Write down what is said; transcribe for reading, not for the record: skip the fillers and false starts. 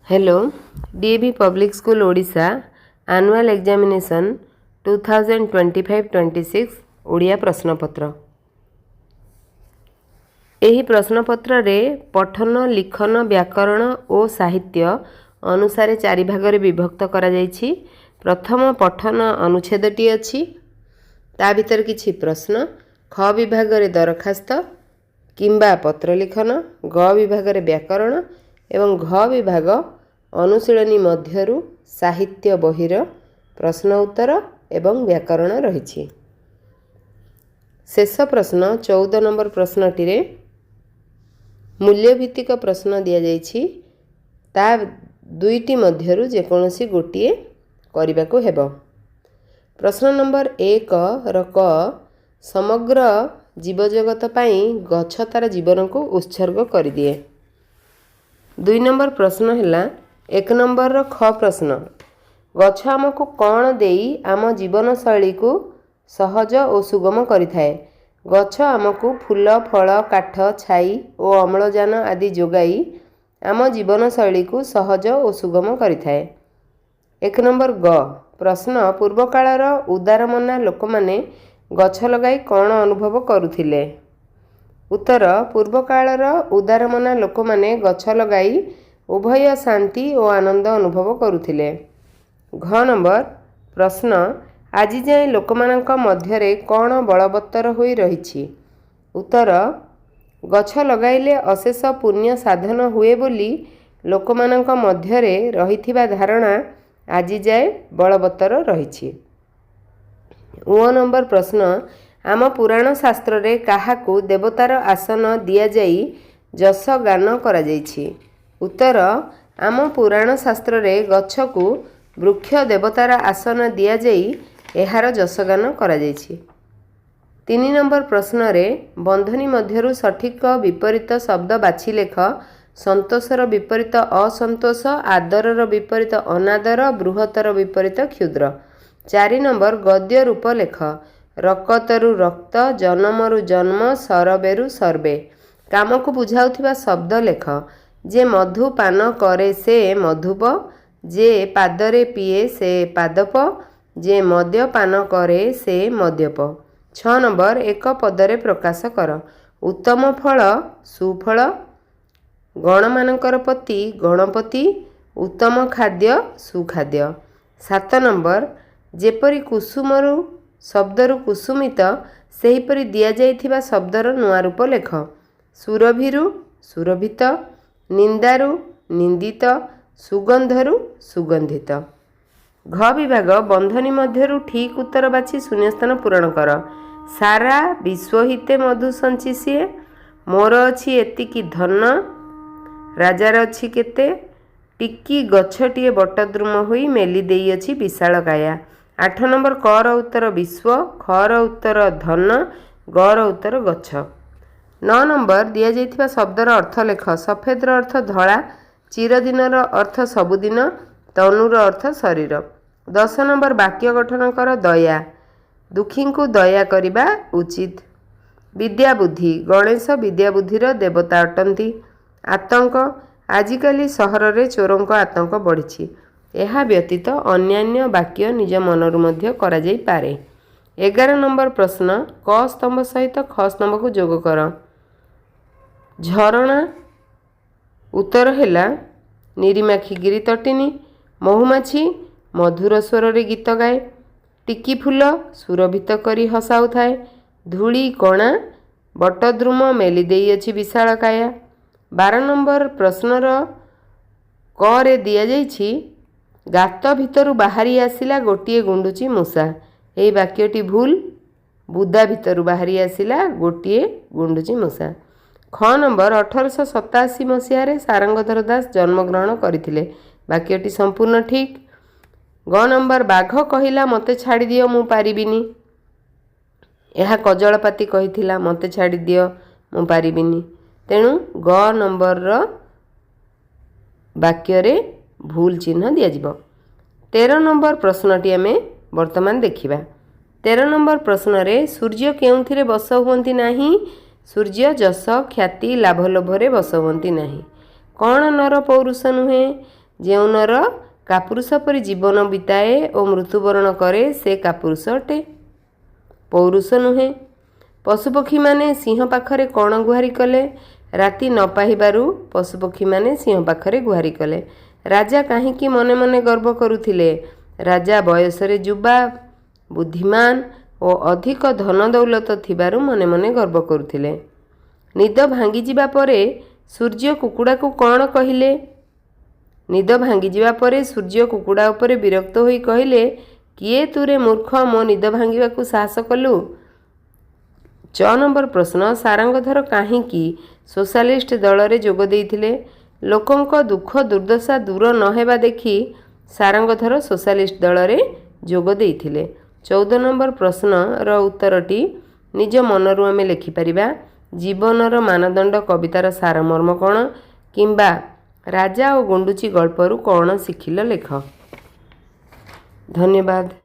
Hello DAV public school Odisha annual examination 2025-26 Odia प्रश्नपत्र। एही प्रश्नपत्र रे पठन लिखन व्याकरण और साहित्य अनुसार चारि भागरे विभक्त करा जायछि। प्रथम पठन अनुच्छेदटी अछि, ता भीतर किछि प्रश्न, ख विभाग रे दरखास्त किंबा पत्र लिखन, ग विभाग रे व्याकरण एवं घ विभाग अनुशीलनी मध्यरु साहित्य बहिर प्रश्न उत्तर एवं व्याकरण रहिछि। शेष प्रश्न 14 नंबर प्रश्नटी रे मूल्यभित्तिक प्रश्न दिया जायछि, ता दुईटी मध्यरु जेकोनोसी गोटिए करिबाको हेबो। प्रश्न नंबर 1 र क समग्र जीवजगत पाई गछ तार जीवन को उत्सर्ग कर दिए। 2 नंबर प्रश्न हैला 1 नंबर रो ख प्रश्न, गछ आमको कौन देई आम जीवन शैली को सहज और सुगम करिथाए। गछ आमको फूल फल काठ छाई और अम्लजान आदि जोगाई आम जीवन शैली को सहज और सुगम करिथाए। 1 नंबर ग प्रश्न, पूर्व कालर उदारमना लोक माने गछ लगाई कौन अनुभव करुथिले। उत्तर, पूर्व कालर उदारमना लोक माने गछ लगाई उभय शांति और आनंद अनुभव करुथिले। घ नंबर प्रश्न, आज जाए लोकमानंक मध्यरे कौन बलवत्तर होई रहिछि। उत्तर, गछ लगाइले अशेष पुण्य साधन हुए बोली लोकमानंक मध्यरे रहिथिबा धारणा आज जाए बलवत्तर रहिछि। उ नंबर प्रश्न, आम पुराण शास्त्र रे काहाकू देवतार आसन दिया जाई जस गान करा जाइछि। उत्तर, आम पुराण शास्त्र रे गछ को वृक्ष देवतार आसन दिया जाई एहार जसगान करा जाइछि। 3 नंबर प्रश्न रे बंधनी मध्यरु सठिक विपरीत शब्द बाछि लेख। संतोषर विपरीत असंतोष, आदरर विपरीत अनादर, बृहत्तर विपरीत क्षुद्र। 4 नंबर गद्य रूप लेख। रकतरु रक्त, जन्मरु जन्म, सरबेरु सर्बे। काम को बुझाउथिबा शब्द लेख। जे मधु पान करे से मधुप, जे पादरे पिए से पादप, जे मद्य पान करे से मद्यप। 6 नंबर एक पदरे प्रकाश कर। उत्तम फल सुफल, गणमानकर पति गणपति, उत्तम खाद्य सुखाद्य। 7 नंबर जेपरी कुसुमरु शब्दरु कुसुमित सेहीपरि दिया जाइथिबा शब्दर नुआ रूप लेख। सुरभिरु सुरभित, निंदारु निंदित, सुगंधरु सुगंधित। घ विभाग बंधनी मध्यरु ठीक उत्तर बाछि शून्यस्थान पूरण कर। सारा विश्व हिते मधु संचिसिए, मोर अछि एतिकी धन, राजार अछि केते, टिकी गछटिए बटद्रुम होई मेली देई अछि विशाल काया। 8 नंबर क र उत्तर विश्व, ख र उत्तर धन, ग र उत्तर गछ। 9 नंबर दिया जाइथिबा शब्दर अर्थ लेख। सफेदर अर्थ धला, चिरदिनर अर्थ सबुदिन, तनुर अर्थ शरीर। 10 नंबर वाक्य गठन कर। दया, दुखी को दया करिबा उचित। विद्या बुद्धि, गणेश विद्या बुद्धिर देवता अटंती। आतंक, आजिकाली सहर रे चोरों आतंक बढ़िछि। एहा व्यतीत अन्यान्य वाक्य निज मनरु मध्य करा जाई पारे। 11 नंबर प्रश्न, क स्तंभ सहित ख स्तंभ को जोग कर। झरणा, उत्तर हैला निरीमाखी गिरी तटिनी। महुमाछी मधुर स्वर रे गीत गाए। टिकी फूल सुरभित करी हसाउ थाए। धूली कणा, बटद्रुम मेली देई अछि विशाल काया। 12 नंबर प्रश्नर क रे दिया जाइछि, गात भितरु बाहरी आसिला गोटिए गुंडुची मूषा। एई वाक्यटी भूल। बुदा भितरु बाहरी आसिला गोटिए गुंडुची मूषा। ख नंबर 1887 मसीह सारंगधर दास जन्मग्रहण करथिले। वाक्यटी संपूर्ण ठीक। ग नंबर बाघ कहिला मते छाड़ी दियो मु पारिबिनी। एहा कजलपाती कहिथिला मते छाड़ी दियो मु पारिबिनी। तेणु ग नंबर रो वाक्य रे भूल चिन्ह दिया जिवो। 13 नंबर प्रश्नटी आमे वर्तमान देखिबा। 13 नंबर प्रश्न रे सूर्य केउंथिरे बस हुअंती नाही। सूर्य जस ख्याति लाभ लोभरे बस हुअंती नाही। कौन नर पौरुष नुहे। ଯେଉଁ ନର କାପୁରୁଷ ପରି ଜୀବନ ବିତାଏ ଓ ମୃତ୍ୟୁବରଣ କରେ ସେ କାପୁରୁଷ ଅଟେ, ପୌରୁଷ ନୁହେଁ। ପଶୁପକ୍ଷୀମାନେ ସିଂହ ପାଖରେ କ'ଣ ଗୁହାରି କଲେ? ରାତି ନ ପାହିବାରୁ ପଶୁପକ୍ଷୀମାନେ ସିଂହ ପାଖରେ ଗୁହାରି କଲେ। ରାଜା କାହିଁକି ମନେ ମନେ ଗର୍ବ କରୁଥିଲେ? ରାଜା ବୟସରେ ଯୁବା, ବୁଦ୍ଧିମାନ ଓ ଅଧିକ ଧନ ଦୌଲତ ଥିବାରୁ ମନେ ମନେ ଗର୍ବ କରୁଥିଲେ। ନିଦ ଭାଙ୍ଗିଯିବା ପରେ ସୂର୍ଯ୍ୟ କୁକୁଡ଼ାକୁ କ'ଣ କହିଲେ? ନିଦ ଭାଙ୍ଗିଯିବା ପରେ ସୂର୍ଯ୍ୟ କୁକୁଡ଼ା ଉପରେ ବିରକ୍ତ ହୋଇ କହିଲେ, କିଏ ତୁରେ ମୂର୍ଖ, ମୋ ନିଦ ଭାଙ୍ଗିବାକୁ ସାହସ କଲୁ? 6 ନମ୍ବର ପ୍ରଶ୍ନ, ସାରଙ୍ଗଧର କାହିଁକି ସୋସାଲିଷ୍ଟ ଦଳରେ ଯୋଗ ଦେଇଥିଲେ? ଲୋକଙ୍କ ଦୁଃଖ ଦୁର୍ଦ୍ଦଶା ଦୂର ନ ହେବା ଦେଖି ସାରଙ୍ଗଧର ସୋସାଲିଷ୍ଟ ଦଳରେ ଯୋଗ ଦେଇଥିଲେ। 14 ନମ୍ବର ପ୍ରଶ୍ନର ଉତ୍ତରଟି ନିଜ ମନରୁ ଆମେ ଲେଖିପାରିବା। ଜୀବନର ମାନଦଣ୍ଡ କବିତାର ସାରମର୍ମ କ'ଣ? କିମ୍ବା ରାଜା ଓ ଗୁଣ୍ଡୁଚି ଗଳ୍ପରୁ କ'ଣ ଶିଖିଲ ଲେଖ। ଧନ୍ୟବାଦ।